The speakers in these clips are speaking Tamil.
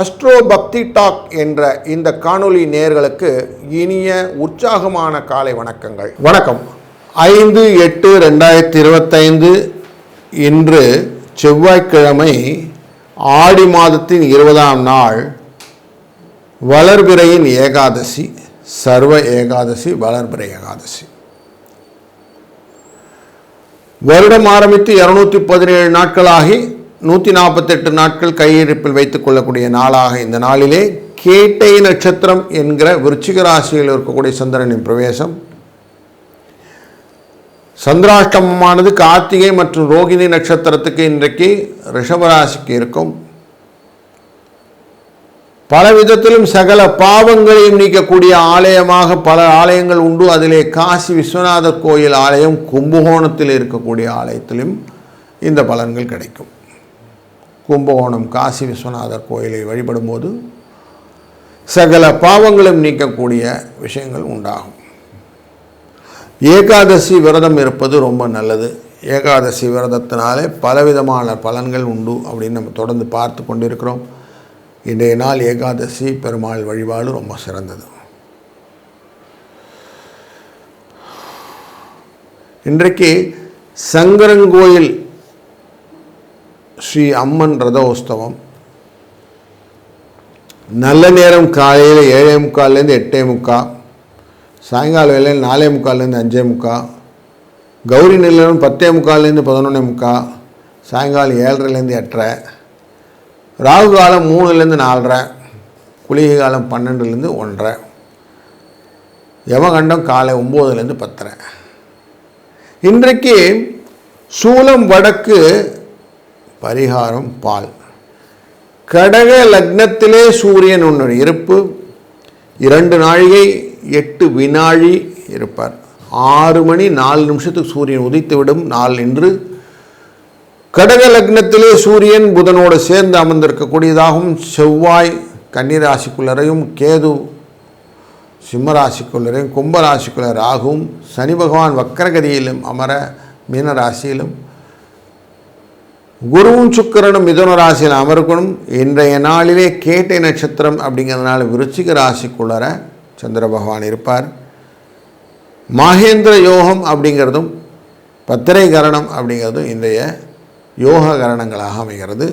அஸ்ட்ரோ பக்தி டாக் என்ற இந்த காணொளி நேயர்களுக்கு இனிய உற்சாகமான காலை வணக்கங்கள். வணக்கம். 5/8/2025 இன்று செவ்வாய்க்கிழமை, ஆடி மாதத்தின் 20ஆம் நாள், வளர்பிறையின் ஏகாதசி, சர்வ ஏகாதசி, வளர்பிறை ஏகாதசி. வருடம் ஆரம்பித்து 217 நாட்களாகி 148 நாட்கள் கையிருப்பில் வைத்துக் கொள்ளக்கூடிய நாளாக இந்த நாளிலே கேட்டை நட்சத்திரம் என்கிற விருச்சிக ராசியில் இருக்கக்கூடிய சந்திரனின் பிரவேசம். சந்திராஷ்டமமானது கார்த்திகை மற்றும் ரோகிணி நட்சத்திரத்துக்கு இன்றைக்கு ரிஷபராசிக்கு இருக்கும். பல விதத்திலும் சகல பாவங்களையும் நீக்கக்கூடிய ஆலயமாக பல ஆலயங்கள் உண்டு. அதிலே காசி விஸ்வநாதர் கோயில் ஆலயம், கும்பகோணத்தில் இருக்கக்கூடிய ஆலயத்திலும் இந்த பலன்கள் கிடைக்கும். கும்பகோணம் காசி விஸ்வநாதர் கோயிலை வழிபடும் போது சகல பாவங்களும் நீக்கக்கூடிய விஷயங்கள் உண்டாகும். ஏகாதசி விரதம் இருப்பது ரொம்ப நல்லது. ஏகாதசி விரதத்தினாலே பலவிதமான பலன்கள் உண்டு அப்படின்னு நம்ம தொடர்ந்து பார்த்து கொண்டிருக்கிறோம். இன்றைய நாள் ஏகாதசி பெருமாள் வழிபாடு ரொம்ப சிறந்தது. இன்றைக்கு சங்கரங்கோயில் ஸ்ரீ அம்மன் ரதோத்சவம். நல்ல நேரம் காலையில் 7:45 8:45, சாயங்கால வேலையில் 4:45 5:45, கௌரி நிலவரம் 10:45 11:45, சாயங்காலம் 7:30 8:30, ராகு காலம் 3 4:30, குளிகை காலம் 12 1:30, யமகண்டம் காலை 9 10:30. இன்றைக்கு சூலம் வடக்கு, பரிகாரம் பால். கடக லக்னத்திலே சூரியன் ஒன்று இருப்பு. 2 நாழிகை 8 வினாழி இருப்பார். 6 மணி 4 நிமிஷத்துக்கு சூரியன் உதித்துவிடும் நாள் இன்று. கடக லக்னத்திலே சூரியன் புதனோடு சேர்ந்து அமர்ந்திருக்கக்கூடியதாகவும், செவ்வாய் கன்னிராசிக்குள்ளரையும், கேது சிம்மராசிக்குள்ளரையும், கும்பராசிக்குள்ள ராகுவும், சனி பகவான் வக்கரகதியிலும் அமர மீனராசியிலும், குருவும் சுக்கிரனும் மிதுன ராசியில் அமர்க்கணும். இன்றைய நாளிலே கேட்டை நட்சத்திரம் அப்படிங்கிறதுனால விருச்சிக ராசிக்குள்ளர சந்திர பகவான் இருப்பார். மகேந்திர யோகம் அப்படிங்கிறதும் பத்திரை கரணம் அப்படிங்கிறதும் இன்றைய யோக கரணங்களாக அமைகிறது.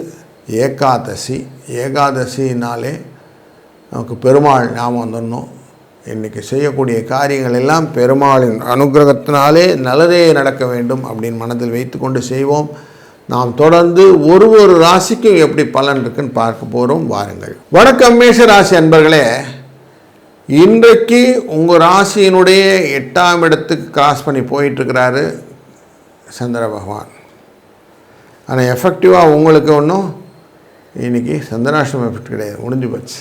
ஏகாதசினாலே நமக்கு பெருமாள் ஞாபகம் வந்துடணும். இன்றைக்கி செய்யக்கூடிய காரியங்கள் எல்லாம் பெருமாளின் அனுகிரகத்தினாலே நல்லதே நடக்க வேண்டும் அப்படின்னு மனதில் வைத்து கொண்டு செய்வோம். நாம் தொடர்ந்து ஒரு ராசிக்கும் எப்படி பலன் இருக்குன்னு பார்க்க போகிறோம். வாருங்கள். வணக்கம் மேஷ ராசி அன்பர்களே. இன்றைக்கு உங்கள் ராசியினுடைய 8ஆம் இடத்துக்கு கிராஸ் பண்ணி போயிட்டுருக்கிறாரு சந்திர பகவான். ஆனால் எஃபெக்டிவாக உங்களுக்கு ஒன்றும் இன்றைக்கி சந்திராஷ்டமம் எஃபெக்ட் கிடையாது, முடிஞ்சு போச்சு.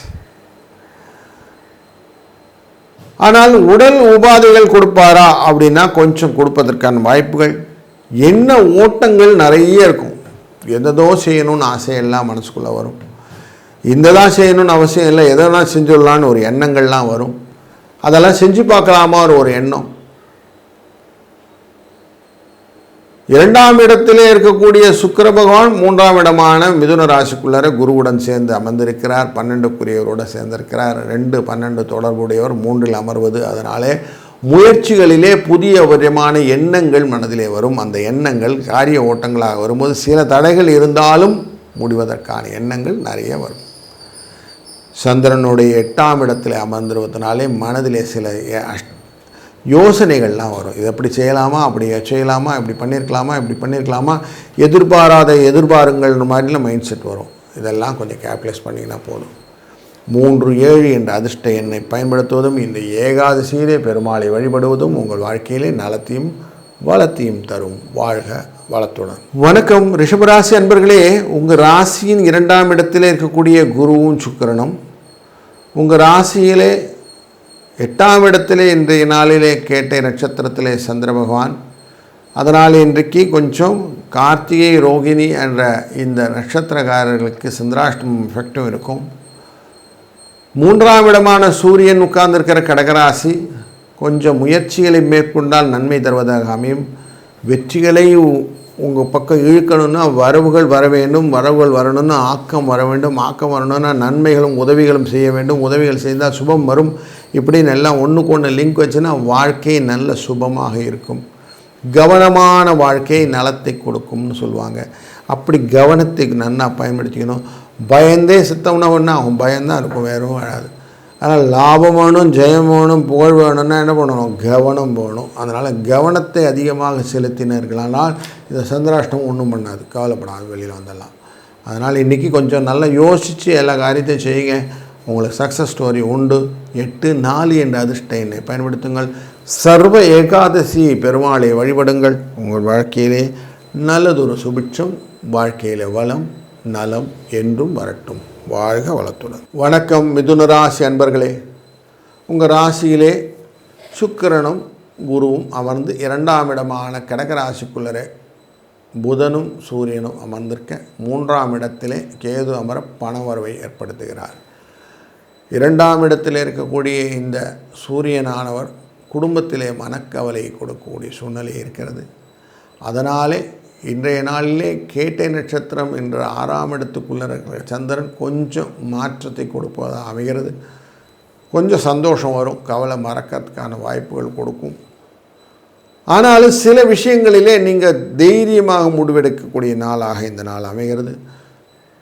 ஆனால் உடல் உபாதைகள் கொடுப்பாரா அப்படின்னா கொஞ்சம் கொடுப்பதற்கான வாய்ப்புகள். என்ன ஓட்டங்கள் நிறைய இருக்கும். எதோ செய்யணும்னு ஆசையெல்லாம் மனசுக்குள்ளே வரும். இந்ததான் செய்யணும்னு அவசியம் இல்லை, எதெல்லாம் செஞ்சுடலான்னு ஒரு எண்ணங்கள்லாம் வரும். அதெல்லாம் செஞ்சு பார்க்கலாமா ஒரு எண்ணம். 2ஆம் இடத்திலே இருக்கக்கூடிய சுக்கிர பகவான் 3ஆம் இடமான மிதுன ராசிக்குள்ளார குருவுடன் சேர்ந்து அமர்ந்திருக்கிறார். 12க்குரியவரோடு சேர்ந்திருக்கிறார். 2 12 தொடர்புடையவர் 3இல் அமர்வது. அதனாலே முயற்சிகளிலே புதிய விதமான எண்ணங்கள் மனதிலே வரும். அந்த எண்ணங்கள் காரிய ஓட்டங்களாக வரும்போது சில தடைகள் இருந்தாலும் முடிவதற்கான எண்ணங்கள் நிறைய வரும். சந்திரனுடைய 8ஆம் இடத்தில் அமர்ந்திருவதனாலே மனதிலே சில யோசனைகள்லாம் வரும். இது எப்படி செய்யலாமா, அப்படி செய்யலாமா, இப்படி பண்ணியிருக்கலாமா, எதிர்பாராத எதிர்பாருங்கள் மாதிரிலாம் மைண்ட் செட் வரும். இதெல்லாம் கொஞ்சம் கேல்குலேட் பண்ணிங்கன்னா போதும். 3 7 என்ற அதிர்ஷ்ட எண்ணை பயன்படுத்துவதும் இந்த ஏகாதசியிலே பெருமாளை வழிபடுவதும் உங்கள் வாழ்க்கையிலே நலத்தையும் வளத்தையும் தரும். வாழ்க வளத்துடன். வணக்கம் ரிஷபராசி அன்பர்களே. உங்கள் ராசியின் 2ஆம் இடத்திலே இருக்கக்கூடிய குருவும் சுக்கிரனும் உங்கள் ராசியிலே 8ஆம் இடத்திலே இன்றைய நாளிலே கேட்டை நட்சத்திரத்திலே சந்திர பகவான். அதனால் இன்றைக்கு கொஞ்சம் கார்த்திகை ரோகிணி என்ற இந்த நட்சத்திரக்காரர்களுக்கு சந்திராஷ்டமம் எஃபெக்டும் இருக்கும். 3ஆம் இடமான சூரியன் உட்கார்ந்திருக்கிற கடகராசி கொஞ்சம் முயற்சிகளை மேற்கொண்டால் நன்மை தருவதாக அமையும். வெற்றிகளை உங்கள் பக்கம் இழுக்கணும்னா வரவுகள் வர வேண்டும், வரவுகள் வரணும்னா ஆக்கம் வர வேண்டும், ஆக்கம் வரணும்னா நன்மைகளும் உதவிகளும் செய்ய வேண்டும், உதவிகள் செய்தால் சுபம் வரும். இப்படின்னு எல்லாம் ஒன்றுக்கு ஒன்று லிங்க் வச்சுன்னா வாழ்க்கை நல்ல சுபமாக இருக்கும். கவனமான வாழ்க்கை நலத்தை கொடுக்கும்னு சொல்லுவாங்க. அப்படி கவனத்தை நன்னா பயன்படுத்திக்கணும். பயந்தே சித்தம்னா ஒன்று ஆகும், பயம்தான் இருக்கும், வேறும் வராது. அதனால் லாபம் வேணும், ஜெயம் வேணும், புகழ் வேணும்னா என்ன பண்ணணும்? கவனம் வேணும். அதனால் கவனத்தை அதிகமாக செலுத்தினர்களானால் இந்த சந்திராஷ்டம் ஒன்றும் பண்ணாது, கவலைப்படாது, வெளியில் வந்துடலாம். அதனால் இன்றைக்கி கொஞ்சம் நல்லா யோசித்து எல்லா காரியத்தையும் செய்யுங்க. உங்களுக்கு சக்ஸஸ் ஸ்டோரி உண்டு. 8-4 என்ற அதிர்ஷ்ட எண்ணை பயன்படுத்துங்கள். சர்வ ஏகாதசி பெருமாளை வழிபடுங்கள். உங்கள் வாழ்க்கையிலே நல்லதொரு சுபிட்சம், வாழ்க்கையில் வளம் நலம் என்றும் வரட்டும். வாழ்க வளத்துடன். வணக்கம் மிதுன ராசி அன்பர்களே. உங்கள் ராசியிலே சுக்கிரனும் குருவும் அமர்ந்து 2ஆம் இடமான கடக ராசிக்குள்ளரே புதனும் சூரியனும் அமர்ந்திருக்க 3ஆம் இடத்திலே கேது அமர பணவரவை ஏற்படுத்துகிறார். 2ஆம் இடத்தில் இருக்கக்கூடிய இந்த சூரியனானவர் குடும்பத்திலே மனக்கவலை கொடுக்கக்கூடிய சூழ்நிலை இருக்கிறது. அதனாலே இன்றைய நாளிலே கேட்டை நட்சத்திரம் என்ற 6ஆம் இடத்துக்குள்ளே இருக்கிற சந்திரன் கொஞ்சம் மாற்றத்தை கொடுப்பதாக அமைகிறது. கொஞ்சம் சந்தோஷம் வரும், கவலை மறக்கிறதுக்கான வாய்ப்புகள் கொடுக்கும். ஆனாலும் சில விஷயங்களிலே நீங்கள் தைரியமாக முடிவெடுக்கக்கூடிய நாளாக இந்த நாள் அமைகிறது.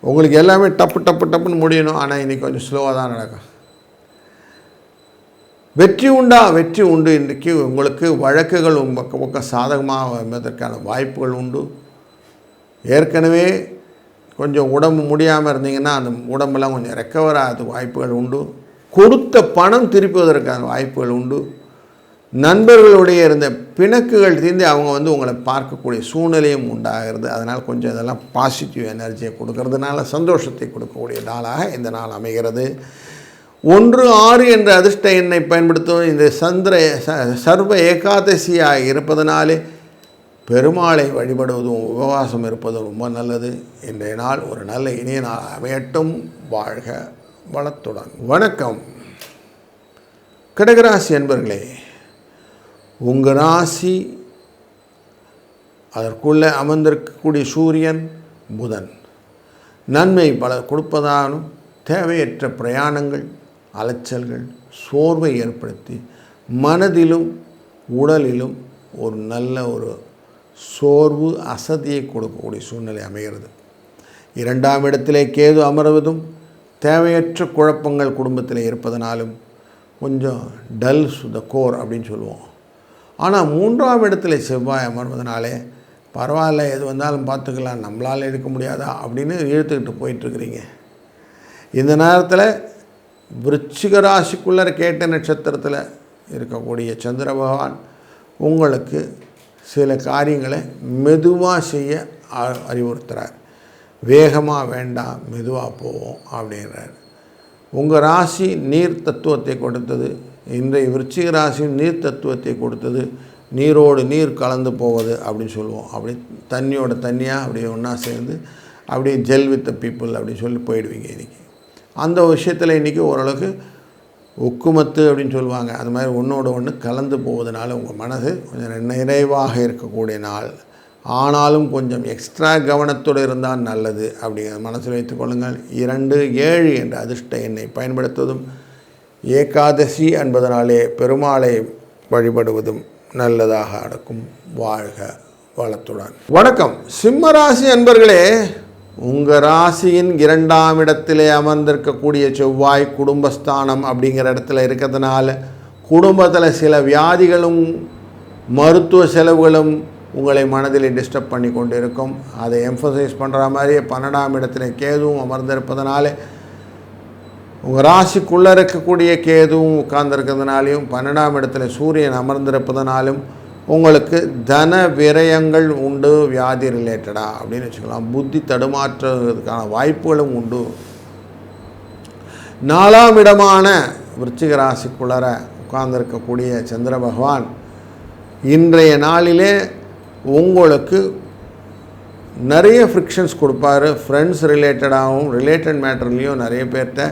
உங்களுக்கு எல்லாமே டப்புன்னு முடியணும், ஆனால் இன்றைக்கி கொஞ்சம் ஸ்லோவாக தான் நடக்கும். வெற்றி உண்டா? வெற்றி உண்டு. இன்றைக்கு உங்களுக்கு வழக்குகள் பக்கம் சாதகமாக வருவதற்கான வாய்ப்புகள் உண்டு. ஏற்கனவே கொஞ்சம் உடம்பு முடியாமல் இருந்தீங்கன்னா அந்த உடம்பெல்லாம் கொஞ்சம் ரெக்கவர் ஆகிறதுக்கு வாய்ப்புகள் உண்டு. கொடுத்த பணம் திருப்புவதற்கான வாய்ப்புகள் உண்டு. நண்பர்களுடைய இருந்த பிணக்குகள் தீர்ந்து அவங்க உங்களை பார்க்கக்கூடிய சூழ்நிலையும் உண்டாகிறது. அதனால் கொஞ்சம் இதெல்லாம் பாசிட்டிவ் எனர்ஜியை கொடுக்கறதுனால சந்தோஷத்தை கொடுக்கக்கூடிய நாளாக இந்த நாள் அமைகிறது. 1-6 என்ற அதிர்ஷ்ட எண்ணை பயன்படுத்தும். இந்த சர்வ ஏகாதசியாக இருப்பதனாலே பெருமாளை வழிபடுவதும் உபவாசம் இருப்பதும் ரொம்ப நல்லது. இன்றைய நாள் ஒரு நல்ல இனிய நாள் அமையட்டும். வாழ்க வளத்துடன். வணக்கம் கடகராசி அன்பர்களே. உங்கள் ராசி அதற்குள்ளே அமர்ந்திருக்கக்கூடிய சூரியன் புதன் நன்மை பல கொடுப்பதாலும் தேவையற்ற பிரயாணங்கள் அலைச்சல்கள் சோர்வை ஏற்படுத்தி மனதிலும் உடலிலும் ஒரு நல்ல ஒரு சோர்வு அசதியை கொடுக்கக்கூடிய சூழ்நிலை அமைகிறது. 2ஆம் இடத்திலே கேது அமர்வதும் தேவையற்ற குழப்பங்கள் குடும்பத்தில் இருப்பதனாலும் கொஞ்சம் டல் த கோர் அப்படின்னு சொல்லுவோம். ஆனால் 3ஆம் இடத்துல செவ்வாய் அமர்வதனாலே பரவாயில்ல, எது வந்தாலும் பார்த்துக்கலாம், நம்மளால் எடுக்க முடியாதா அப்படின்னு இழுத்துக்கிட்டு போயிட்டுருக்குறீங்க. இந்த நேரத்தில் விருச்சிக ராசிக்குள்ளே கேட்ட நட்சத்திரத்தில் இருக்கக்கூடிய சந்திர பகவான் உங்களுக்கு சில காரியங்களை மெதுவாக செய்ய அறிவுறுத்துகிறார். வேகமாக வேண்டாம், மெதுவாக போவோம் அப்படின்றார். உங்கள் ராசி நீர் தத்துவத்தை கொடுத்தது. இன்றைய விருச்சிக ராசி நீர் தத்துவத்தை கொடுத்தது. நீரோடு நீர் கலந்து போவது அப்படின்னு சொல்லுவோம். அப்படி தண்ணியோட தண்ணியாக அப்படியே ஒன்றா சேர்ந்து அப்படியே ஜெல் வித் த பீப்புள் அப்படின்னு சொல்லி போயிடுவீங்க. இன்றைக்கி அந்த விஷயத்தில் இன்றைக்கி ஓரளவுக்கு உக்குமத்து அப்படின்னு சொல்லுவாங்க. அது மாதிரி ஒன்றோடு ஒன்று கலந்து போவதனால உங்கள் மனது கொஞ்சம் நிறைவாக இருக்கக்கூடிய நாள். ஆனாலும் கொஞ்சம் எக்ஸ்ட்ரா கவனத்தோடு இருந்தால் நல்லது அப்படிங்கிற மனசில் வைத்துக் கொள்ளுங்கள். 2-7 என்ற அதிர்ஷ்ட எண்ணை பயன்படுத்துவதும் ஏகாதசி என்பதனாலே பெருமாளை வழிபடுவதும் நல்லதாக நடக்கும். வாழ்க வளத்துடன். வணக்கம் சிம்மராசி அன்பர்களே. உங்கள் ராசியின் 2ஆம் இடத்திலே அமர்ந்திருக்கக்கூடிய செவ்வாய் குடும்பஸ்தானம் அப்படிங்கிற இடத்துல இருக்கிறதுனால குடும்பத்தில் சில வியாதிகளும் மருத்துவ செலவுகளும் உங்களை மனதில் டிஸ்டர்ப் பண்ணி கொண்டு இருக்கும். அதை எம்ஃபசைஸ் பண்ணுற மாதிரியே 12ஆம் இடத்துல கேதுவும் அமர்ந்திருப்பதனால உங்கள் ராசிக்குள்ளே இருக்கக்கூடிய கேதுவும் உட்கார்ந்துருக்கிறதுனாலையும் 12ஆம் இடத்துல சூரியன் அமர்ந்திருப்பதனாலும் உங்களுக்கு தன விரயங்கள் உண்டு. வியாதி ரிலேட்டடாக அப்படின்னு வச்சுக்கலாம். புத்தி தடுமாற்றுவதற்கான வாய்ப்புகளும் உண்டு. 4ஆம் இடமான விருச்சிக ராசிக்குள்ளர உட்கார்ந்திருக்கக்கூடிய சந்திர பகவான் இன்றைய நாளிலே உங்களுக்கு நிறைய ஃப்ரிக்ஷன்ஸ் கொடுப்பார். ஃப்ரெண்ட்ஸ் ரிலேட்டடாகவும் ரிலேட்டட் மேட்டர்லேயும் நிறைய பேர்கிட்ட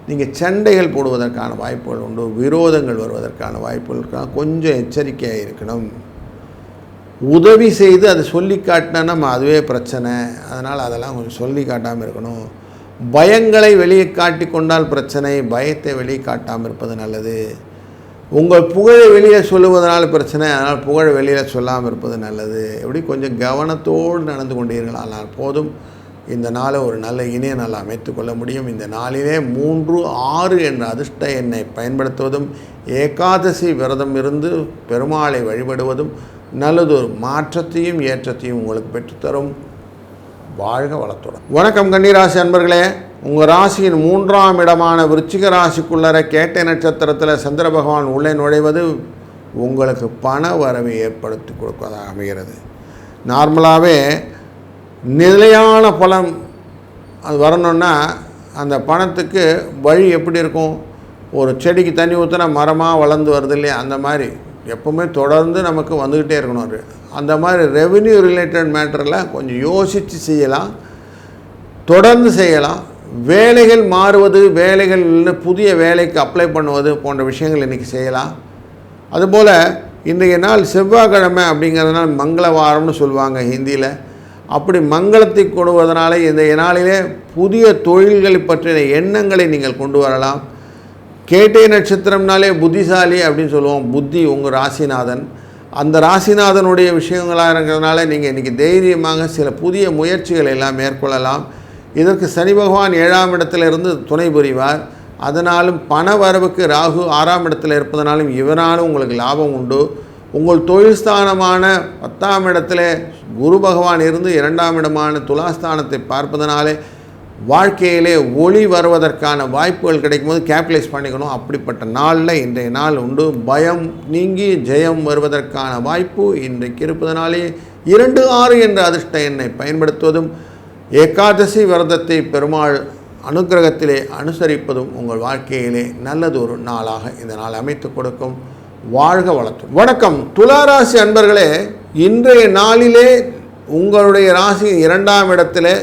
நீங்கள் சண்டைகள் போடுவதற்கான வாய்ப்புகள் உண்டு. விரோதங்கள் வருவதற்கான வாய்ப்புகள் இருக்கலாம். கொஞ்சம் எச்சரிக்கையாக இருக்கணும். உதவி செய்து அதை சொல்லி காட்டினா நம்ம அதுவே பிரச்சனை. அதனால் அதெல்லாம் கொஞ்சம் சொல்லி காட்டாமல் இருக்கணும். பயங்களை வெளியே காட்டி கொண்டால் பிரச்சனை, பயத்தை வெளியே காட்டாமல் இருப்பது நல்லது. உங்கள் புகழை வெளியே சொல்லுவதனால பிரச்சனை, அதனால் புகழை வெளியில் சொல்லாமல் இருப்பது நல்லது. எப்படி கொஞ்சம் கவனத்தோடு நடந்து கொண்டீர்கள் ஆனால் போதும். இந்த நாளை ஒரு நல்ல இனிய நாள் அமைத்து கொள்ள முடியும். இந்த நாளிலே 3, 6 என்ற அதிர்ஷ்ட எண்ணை பயன்படுத்துவதும் ஏகாதசி விரதம் இருந்து பெருமாளை வழிபடுவதும் நல்லதொரு மாற்றத்தையும் ஏற்றத்தையும் உங்களுக்கு பெற்றுத்தரும். வாழ்க வளத்துடன். வணக்கம் கன்னிராசி அன்பர்களே. உங்கள் ராசியின் 3ஆம் இடமான விருச்சிக ராசிக்குள்ளர கேட்டை நட்சத்திரத்தில் சந்திர பகவான் உள்ளே நுழைவது உங்களுக்கு பண வரவை ஏற்படுத்தி கொடுப்பதாக அமைகிறது. நார்மலாகவே நிலையான பலம் அது வரணுன்னா அந்த பணத்துக்கு வழி எப்படி இருக்கும்? ஒரு செடிக்கு தண்ணி ஊற்றினா மரமாக வளர்ந்து வருது இல்லையா, அந்த மாதிரி எப்போவுமே தொடர்ந்து நமக்கு வந்துக்கிட்டே இருக்கணும். அது அந்த மாதிரி ரெவென்யூ ரிலேட்டட் மேட்டரில் கொஞ்சம் யோசித்து செய்யலாம், தொடர்ந்து செய்யலாம். வேலைகள் மாறுவது, வேலைகள் புதிய வேலைக்கு அப்ளை பண்ணுவது போன்ற விஷயங்கள் இன்றைக்கி செய்யலாம். அதுபோல் இன்றைய நாள் செவ்வாய்க்கிழமை அப்படிங்கிறதுனால மங்களவாரம்னு சொல்லுவாங்க ஹிந்தியில். அப்படி மங்களத்தை கொடுவதனால இந்த நாளிலே புதிய தொழில்களை பற்றின எண்ணங்களை நீங்கள் கொண்டு வரலாம். கேட்டை நட்சத்திரம்னாலே புத்திசாலி அப்படின்னு சொல்லுவோம். புத்தி உங்கள் ராசிநாதன், அந்த ராசிநாதனுடைய விஷயங்களாக இருக்கிறதுனால நீங்கள் இன்றைக்கி தைரியமாக சில புதிய முயற்சிகளை எல்லாம் மேற்கொள்ளலாம். இதற்கு சனி பகவான் 7ஆம் இடத்திலிருந்து துணை புரிவார். அதனாலும் பண வரவுக்கு ராகு 6ஆம் இடத்தில் இருப்பதனாலும் இவராலும் உங்களுக்கு லாபம் உண்டு. உங்கள் தொழில் ஸ்தானமான 10ஆம் இடத்துல குரு பகவான் இருந்து 2ஆம் இடமான துலாஸ்தானத்தை பார்ப்பதனாலே வாழ்க்கையிலே ஒளி வருவதற்கான வாய்ப்புகள் கிடைக்கும்போது கேபிட்டலைஸ் பண்ணிக்கணும். அப்படிப்பட்ட நாளில் இன்றைய நாள் உண்டு. பயம் நீங்கி ஜெயம் வருவதற்கான வாய்ப்பு இன்றைக்கு இருப்பதனாலே 2, 6 என்ற அதிர்ஷ்ட எண்ணை பயன்படுத்துவதும் ஏகாதசி விரதத்தை பெருமாள் அனுக்கிரகத்திலே அனுசரிப்பதும் உங்கள் வாழ்க்கையிலே நல்லதொரு நாளாக இந்த நாள் அமைத்து கொடுக்கும். வாழ்க வளத்துடன். வணக்கம் துளாராசி அன்பர்களே. இன்றைய நாளிலே உங்களுடைய ராசி 2ஆம் இடத்திலே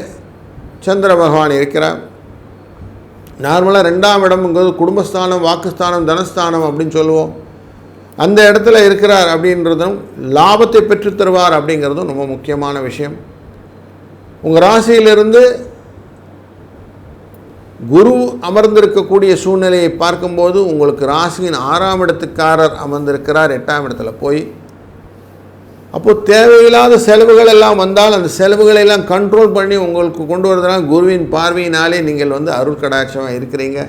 சந்திர பகவான் இருக்கிறார். நார்மலாக 2ஆம் இடம்ங்கிறது குடும்பஸ்தானம், வாக்குஸ்தானம், தனஸ்தானம் அப்படின்னு சொல்லுவோம். அந்த இடத்துல இருக்கிறார் அப்படின்றதும் லாபத்தை பெற்று தருவார் அப்படிங்கிறதும் ரொம்ப முக்கியமான விஷயம். உங்கள் ராசியிலிருந்து குரு அமர்ந்திருக்கக்கூடிய சூழ்நிலையை பார்க்கும்போது உங்களுக்கு ராசியின் 6ஆம் இடத்துக்காரர் அமர்ந்திருக்கிறார் 8ஆம் இடத்துல போய். அப்போது தேவையில்லாத செலவுகள் எல்லாம் வந்தால் அந்த செலவுகளை எல்லாம் கண்ட்ரோல் பண்ணி உங்களுக்கு கொண்டு வரதுனால குருவின் பார்வையினாலே நீங்கள் அருள் கடாட்சமாக இருக்கிறீங்க.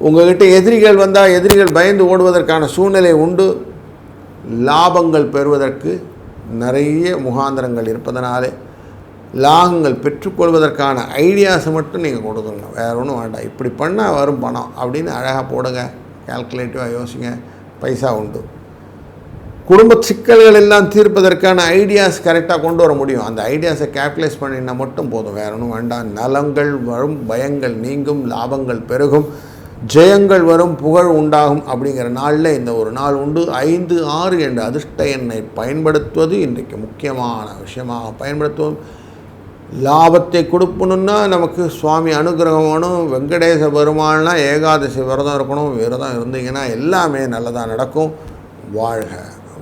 உங்கள்கிட்ட எதிரிகள் வந்தால் எதிரிகள் பயந்து ஓடுவதற்கான சூழ்நிலை உண்டு. லாபங்கள் பெறுவதற்கு நிறைய முகாந்திரங்கள் இருப்பதனாலே லாபங்கள் பெற்றுக்கொள்வதற்கான ஐடியாஸை மட்டும் நீங்கள் கொடுத்துங்க. வேறு ஒன்றும் வேண்டாம். இப்படி பண்ணால் வரும் பணம் அப்படின்னு அழகாக போடுங்க. கால்குலேட்டிவாக யோசிங்க. பைசா உண்டு. குடும்ப சிக்கல்கள் எல்லாம் தீர்ப்பதற்கான ஐடியாஸ் கரெக்டாக கொண்டு வர முடியும். அந்த ஐடியாஸை கேபிட்டலைஸ் பண்ணினா மட்டும் போதும். வேறு ஒன்றும் வேண்டாம். நலங்கள் வரும், பயங்கள் நீங்கும், லாபங்கள் பெருகும், ஜெயங்கள் வரும், புகழ் உண்டாகும். அப்படிங்கிற நாளில் இந்த ஒரு நாள் உண்டு. 5, 6 என்ற அதிர்ஷ்ட எண்ணை பயன்படுத்துவது இன்றைக்கு முக்கியமான விஷயமாக பயன்படுத்துவோம். லாபத்தை கொடுக்கணுன்னா நமக்கு சுவாமி அனுகிரகம் வேணும். வெங்கடேச பெருமாள்னா ஏகாதசி விரதம் இருக்கணும். விரதம் இருந்தீங்கன்னா எல்லாமே நல்லதாக நடக்கும். வாழ்க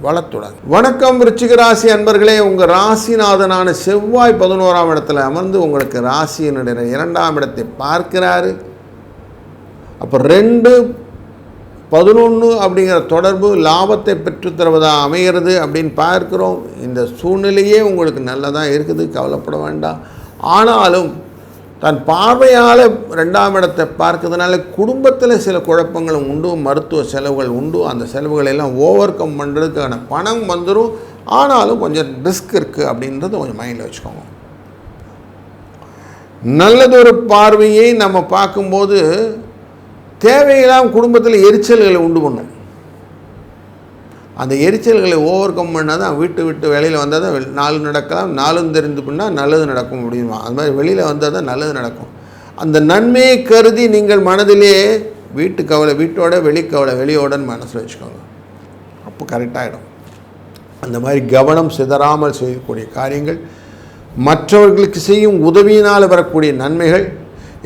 வளத்துடன். வணக்கம் விருச்சிக ராசி அன்பர்களே. உங்கள் ராசிநாதனான செவ்வாய் 11ஆம் இடத்துல அமர்ந்து உங்களுக்கு ராசியினுடைய 2ஆம் இடத்தை பார்க்கிறாரு. அப்போ 2, 11 அப்படிங்கிற தொடர்பு லாபத்தை பெற்றுத்தருவதாக அமைகிறது அப்படின்னு பார்க்குறோம். இந்த சூழ்நிலையே உங்களுக்கு நல்லதாக இருக்குது, கவலைப்பட வேண்டாம். ஆனாலும் தன் பார்வையால் 2ஆம் இடத்தை பார்க்கறதுனால குடும்பத்தில் சில குழப்பங்களும் உண்டு, மருத்துவ செலவுகள் உண்டு. அந்த செலவுகளெல்லாம் ஓவர் கம் பண்ணுறதுக்கான பணம் வந்துடும். ஆனாலும் கொஞ்சம் ரிஸ்க் இருக்குது அப்படின்றத கொஞ்சம் மைண்டில் வச்சுக்கோங்க. நல்லதொரு பார்வையை நம்ம பார்க்கும்போது தேவையில்லாமல் குடும்பத்தில் எரிச்சல்களை உண்டு பண்ணும். அந்த எரிச்சல்களை ஓவர் கம் பண்ணால் தான் விட்டு வெளியில் வந்தால் தான் 4 நடக்கலாம், 4 தெரிந்து பண்ணால் நல்லது நடக்கும் அப்படின்மா. அது மாதிரி வெளியில் வந்தால் தான் நல்லது நடக்கும். அந்த நன்மையை கருதி நீங்கள் மனதிலே வீட்டு கவலை வீட்டோட, வெளிக்கவலை வெளியோடன்னு மனசில் வச்சுக்கோங்க. அப்போ கரெக்டாகிடும். அந்த மாதிரி கவனம் சிதறாமல் செய்யக்கூடிய காரியங்கள், மற்றவர்களுக்கு செய்யும் உதவியினால் வரக்கூடிய நன்மைகள்,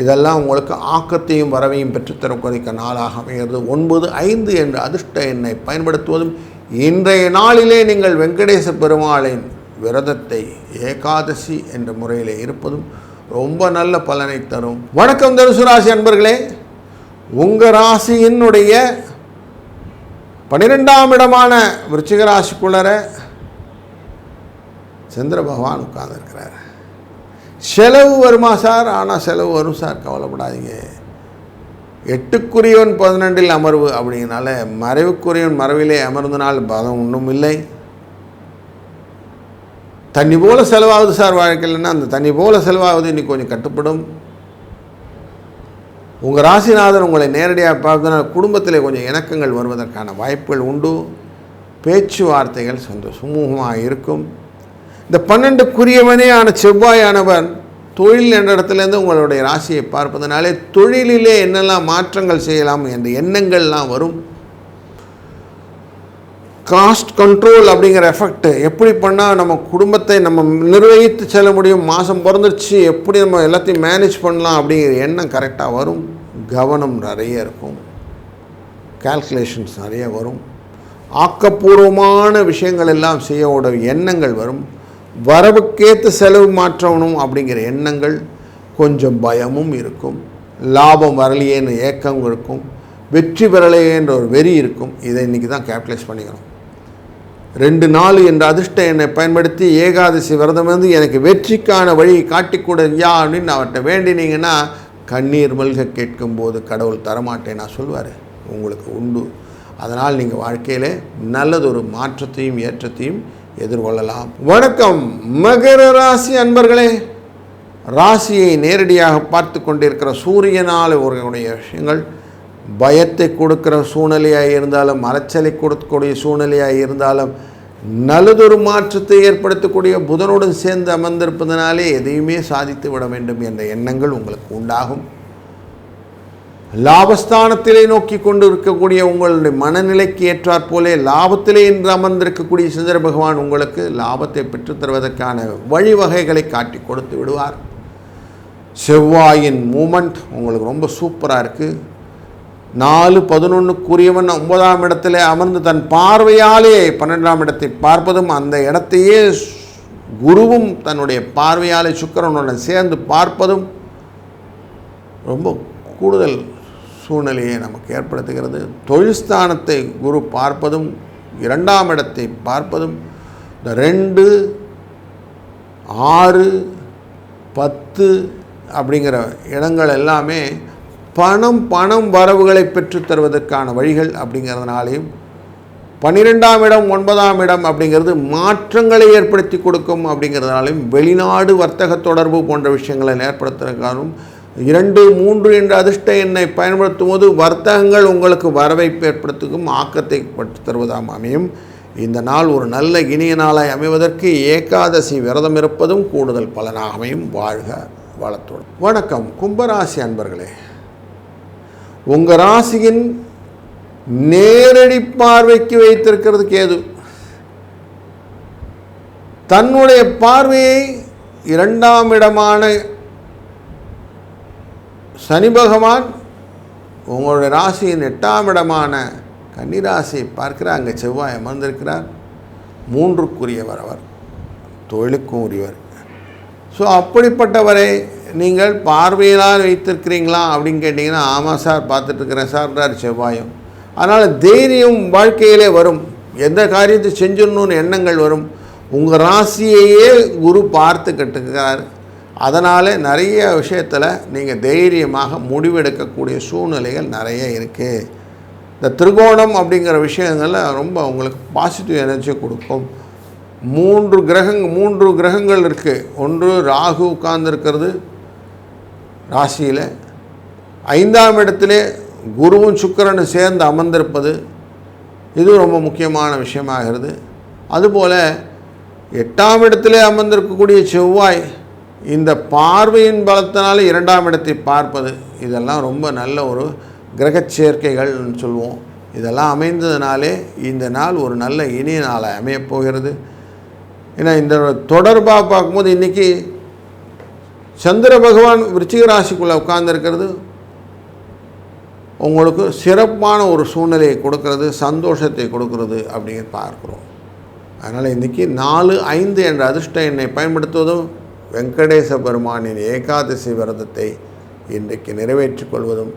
இதெல்லாம் உங்களுக்கு ஆக்கத்தையும் வரவையும் பெற்றுத்தரக்கூடிய நாளாக அமைகிறது. 9, 5 என்ற அதிர்ஷ்ட எண்ணை பயன்படுத்துவதும் இன்றைய நாளிலே நீங்கள் வெங்கடேச பெருமாளின் விரதத்தை ஏகாதசி என்ற முறையில் இருப்பதும் ரொம்ப நல்ல பலனை தரும். வணக்கம் தனுசு ராசி அன்பர்களே. உங்கள் ராசியினுடைய 12ஆம் இடமான விருச்சிக ராசிக்குள்ளர சந்திர பகவான் உட்கார்ந்துருக்கிறார். செலவு வருமா சார்? ஆனால் செலவு வரும் சார், கவலைப்படாதீங்க. 8க்குரியவன் 12இல் அமர்வு அப்படிங்கிறனால மறைவுக்குரியவன் மறைவிலே அமர்ந்தனால் பலம் ஒன்றும் இல்லை. தண்ணி போல செலவாகுது சார் வாழ்க்கையில்னா அந்த தண்ணி போல செலவாகுது இன்றைக்கி கொஞ்சம் கட்டுப்படும். உங்கள் ராசிநாதன் உங்களை நேரடியாக பார்த்ததுனால குடும்பத்தில் கொஞ்சம் இணக்கங்கள் வருவதற்கான வாய்ப்புகள் உண்டு. பேச்சுவார்த்தைகள் சுமூகமாக இருக்கும். இந்த 12க்குரியவனே ஆன செவ்வாயானவன் தொழில் என்ற இடத்துலேருந்து உங்களுடைய ராசியை பார்ப்பதனாலே தொழிலிலே என்னெல்லாம் மாற்றங்கள் செய்யலாம் என்ற எண்ணங்கள்லாம் வரும். காஸ்ட் கண்ட்ரோல் அப்படிங்கிற எஃபெக்ட் எப்படி பண்ணால் நம்ம குடும்பத்தை நம்ம நிர்வகித்து செல்ல முடியும், மாதம் பிறந்துருச்சு எப்படி நம்ம எல்லாத்தையும் மேனேஜ் பண்ணலாம் அப்படிங்கிற எண்ணம் கரெக்டாக வரும். கவனம் நிறைய இருக்கும், கால்குலேஷன்ஸ் நிறைய வரும். ஆக்கப்பூர்வமான விஷயங்கள் எல்லாம் செய்ய எண்ணங்கள் வரும். வரவுக்கேற்ற செலவு மாற்றணும் அப்படிங்கிற எண்ணங்கள், கொஞ்சம் பயமும் இருக்கும். லாபம் வரலையேன்னு ஏக்கம் இருக்கும், வெற்றி பெறலையேன்ற ஒரு வெறி இருக்கும். இதை இன்றைக்கி தான் கேபிட்டலைஸ் பண்ணிக்கிறோம். 2-4 என்ற அதிர்ஷ்ட எண்ணை பயன்படுத்தி ஏகாதசி விரதம் வந்து எனக்கு வெற்றிக்கான வழியை காட்டிக்கூட யா அப்படின்னு அவர்கிட்ட வேண்டினீங்கன்னா கண்ணீர் மல்க கேட்கும்போது கடவுள் தரமாட்டேன் நான் சொல்வார், உங்களுக்கு உண்டு. அதனால் நீங்கள் வாழ்க்கையில் நல்லதொரு மாற்றத்தையும் ஏற்றத்தையும் எதிர்கொள்ளலாம். வணக்கம் மகர ராசி அன்பர்களே. ராசியை நேரடியாக பார்த்து கொண்டிருக்கிற சூரியனால் ஒருவருடைய விஷயங்கள் பயத்தை கொடுக்குற சூழ்நிலையாக இருந்தாலும் அலைச்சலை கொடுக்கக்கூடிய சூழ்நிலையாக இருந்தாலும் நல்லதொரு மாற்றத்தை ஏற்படுத்தக்கூடிய புதனுடன் சேர்ந்து அமர்ந்திருப்பதனாலே எதையுமே சாதித்து விட வேண்டும் என்ற எண்ணங்கள் உங்களுக்கு உண்டாகும். லாபஸ்தானத்திலே நோக்கி கொண்டு இருக்கக்கூடிய உங்களுடைய மனநிலைக்கு ஏற்றாற் போலே லாபத்திலே இன்று அமர்ந்திருக்கக்கூடிய சந்திர பகவான் உங்களுக்கு லாபத்தை பெற்றுத்தருவதற்கான வழிவகைகளை காட்டி கொடுத்து விடுவார். செவ்வாயின் மூமெண்ட் உங்களுக்கு ரொம்ப சூப்பராக இருக்குது. 4-11க்குரியவன் 9ஆம் இடத்துல அமர்ந்து தன் பார்வையாலே 12ஆம் இடத்தை பார்ப்பதும் அந்த இடத்தையே குருவும் தன்னுடைய பார்வையாலே சுக்கிரனுடன் சேர்ந்து பார்ப்பதும் ரொம்ப கூடுதல் சூழ்நிலையை நமக்கு ஏற்படுத்துகிறது. தொழில் ஸ்தானத்தை குரு பார்ப்பதும் 2ஆம் இடத்தை பார்ப்பதும் இந்த 2, 6, 10 அப்படிங்கிற இடங்கள் எல்லாமே பணம் வரவுகளை பெற்று தருவதற்கான வழிகள் அப்படிங்கிறதுனாலையும் 12ஆம் இடம் 9ஆம் இடம் அப்படிங்கிறது மாற்றங்களை ஏற்படுத்தி கொடுக்கும் அப்படிங்கிறதுனாலையும் வெளிநாடு வர்த்தக தொடர்பு போன்ற விஷயங்களை ஏற்படுத்துவதற்காகவும் 2, 3 என்ற அதிர்ஷ்ட எண்ணை பயன்படுத்தும் போது வர்த்தகங்கள் உங்களுக்கு வரவை ஏற்படுத்தும் ஆக்கத்தை பற்றி தருவதாம் அமையும். இந்த நாள் ஒரு நல்ல இனிய நாளாய் அமைவதற்கு ஏகாதசி விரதம் இருப்பதும் கூடுதல் பலனாக அமையும். வாழ்க வளத்தோடு. வணக்கம் கும்பராசி அன்பர்களே. உங்கள் ராசியின் நேரடி பார்வைக்கு வைத்திருக்கிறது கேது. தன்னுடைய பார்வையை 2ஆம் இடமான சனி பகவான் உங்களுடைய ராசியின் 8ஆம் இடமான கன்னிராசியை பார்க்கிறார். அங்கே செவ்வாய் அமர்ந்திருக்கிறார். 3க்குரியவர் அவர், தொழிலுக்கும் உரியவர். ஸோ அப்படிப்பட்டவரை நீங்கள் பார்வையினால் வைத்திருக்கிறீங்களா அப்படின்னு கேட்டிங்கன்னா ஆமாம் சார் பார்த்துட்ருக்கிறேன் சார்ன்றார் செவ்வாயும். அதனால் தைரியம் வாழ்க்கையிலே வரும். எந்த காரியத்தை செஞ்சிடணும்னு எண்ணங்கள் வரும். உங்கள் ராசியையே குரு பார்த்து கட்டுக்கிறார். அதனால் நிறைய விஷயத்தில் நீங்கள் தைரியமாக முடிவெடுக்கக்கூடிய சூழ்நிலைகள் நிறைய இருக்குது. இந்த திரிகோணம் அப்படிங்கிற விஷயங்களில் ரொம்ப உங்களுக்கு பாசிட்டிவ் எனர்ஜியை கொடுக்கும். 3 கிரகங்கள் இருக்குது. ஒன்று ராகு உட்கார்ந்துருக்கிறது ராசியில், 5ஆம் இடத்திலே குருவும் சுக்கிரனும் சேர்ந்து அமர்ந்திருப்பது இது ரொம்ப முக்கியமான விஷயமாகிறது. அதுபோல் 8ஆம் இடத்திலே அமர்ந்திருக்கக்கூடிய செவ்வாய் இந்த பார்வையின் பலத்தினால 2ஆம் இடத்தை பார்ப்பது இதெல்லாம் ரொம்ப நல்ல ஒரு கிரக சேர்க்கைகள்னு சொல்லுவோம். இதெல்லாம் அமைந்ததுனாலே இந்த நாள் ஒரு நல்ல இனிய நாளை அமையப்போகிறது. ஏன்னா இந்த தொடர்பாக பார்க்கும்போது இன்றைக்கி சந்திர பகவான் விருச்சிக ராசிக்குள்ளே உட்கார்ந்துருக்கிறது உங்களுக்கு சிறப்பான ஒரு சூழ்நிலையை கொடுக்கறது, சந்தோஷத்தை கொடுக்கறது அப்படிங்கிற பார்க்குறோம். அதனால் இன்றைக்கி 4-5 என்ற அதிர்ஷ்ட எண்ணை பயன்படுத்துவதும் வெங்கடேச பெருமானின் ஏகாதசி விரதத்தை இன்றைக்கு நிறைவேற்றிக் கொள்வதும்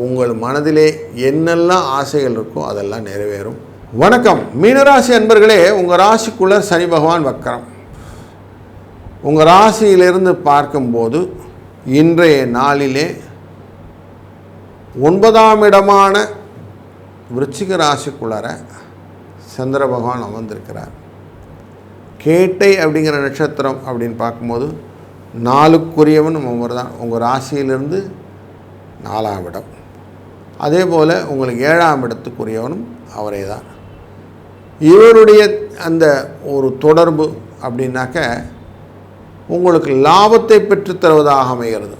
உங்கள் மனதிலே என்னெல்லாம் ஆசைகள் இருக்கோ அதெல்லாம் நிறைவேறும். வணக்கம் மீனராசி அன்பர்களே. உங்கள் ராசிக்குள்ளே சனி பகவான் வக்கரம். உங்கள் ராசியிலிருந்து பார்க்கும்போது இன்றைய நாளிலே 9ஆம் இடமான விருச்சிக ராசிக்குள்ளார சந்திர பகவான் அமர்ந்திருக்கிறார். கேட்டை அப்படிங்கிற நட்சத்திரம் அப்படின்னு பார்க்கும்போது 4க்குரியவன் அவர் தான். உங்கள் ராசியிலிருந்து 4ஆம் இடம். அதே போல் உங்களுக்கு 7ஆம் இடத்துக்குரியவனும் அவரே தான். இவருடைய அந்த ஒரு தொடர்பு அப்படின்னாக்க உங்களுக்கு லாபத்தை பெற்றுத்தருவதாக அமைகிறது.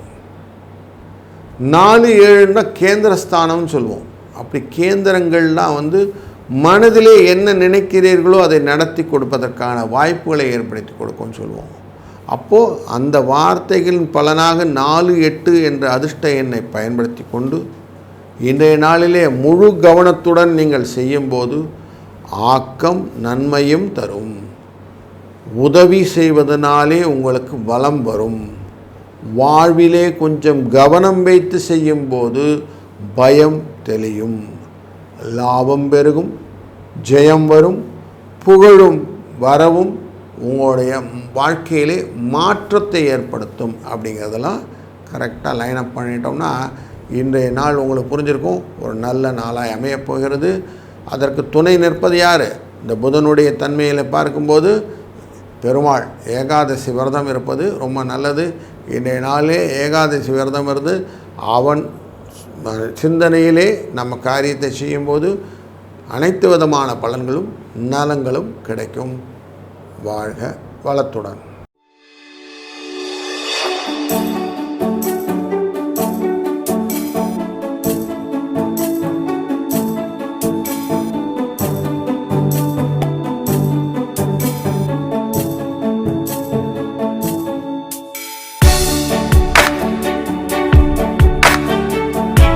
4-7ன்னா கேந்திரஸ்தானம்னு சொல்லுவோம். அப்படி கேந்திரங்கள்லாம் மனதிலே என்ன நினைக்கிறீர்களோ அதை நடத்தி கொடுப்பதற்கான வாய்ப்புகளை ஏற்படுத்தி கொடுக்கும்னு சொல்லுவோம். அப்போது அந்த வார்த்தைகளின் பலனாக 4-8 என்ற அதிர்ஷ்ட எண்ணை பயன்படுத்தி கொண்டு இன்றைய நாளிலே முழு கவனத்துடன் நீங்கள் செய்யும்போது ஆக்கம் நன்மையும் தரும். உதவி செய்வதனாலே உங்களுக்கு பலம் வரும். வாழ்விலே கொஞ்சம் கவனம் வைத்து செய்யும்போது பயம் தெளியும். லாபம் பெருகும், ஜெயம் வரும், புகழும் வரவும் உங்களுடைய வாழ்க்கையிலே மாற்றத்தை ஏற்படுத்தும். அப்படிங்கிறதெல்லாம் கரெக்டாக லைனப் பண்ணிட்டோம்னா இன்றைய நாள் உங்களுக்கு புரிஞ்சிருக்கும். ஒரு நல்ல நாளாக அமையப் போகிறது. அதற்கு துணை நிற்பது யார்? இந்த புதனுடைய தன்மையில் பார்க்கும்போது பெருமாள். ஏகாதசி விரதம் இருப்பது ரொம்ப நல்லது. இன்றைய நாளே ஏகாதசி விரதம் இருந்து அவன் சிந்தனையிலே நம்ம காரியத்தை செய்யும்போது அனைத்து விதமான பலன்களும் நலங்களும் கிடைக்கும். வாழ்க வளத்துடன்.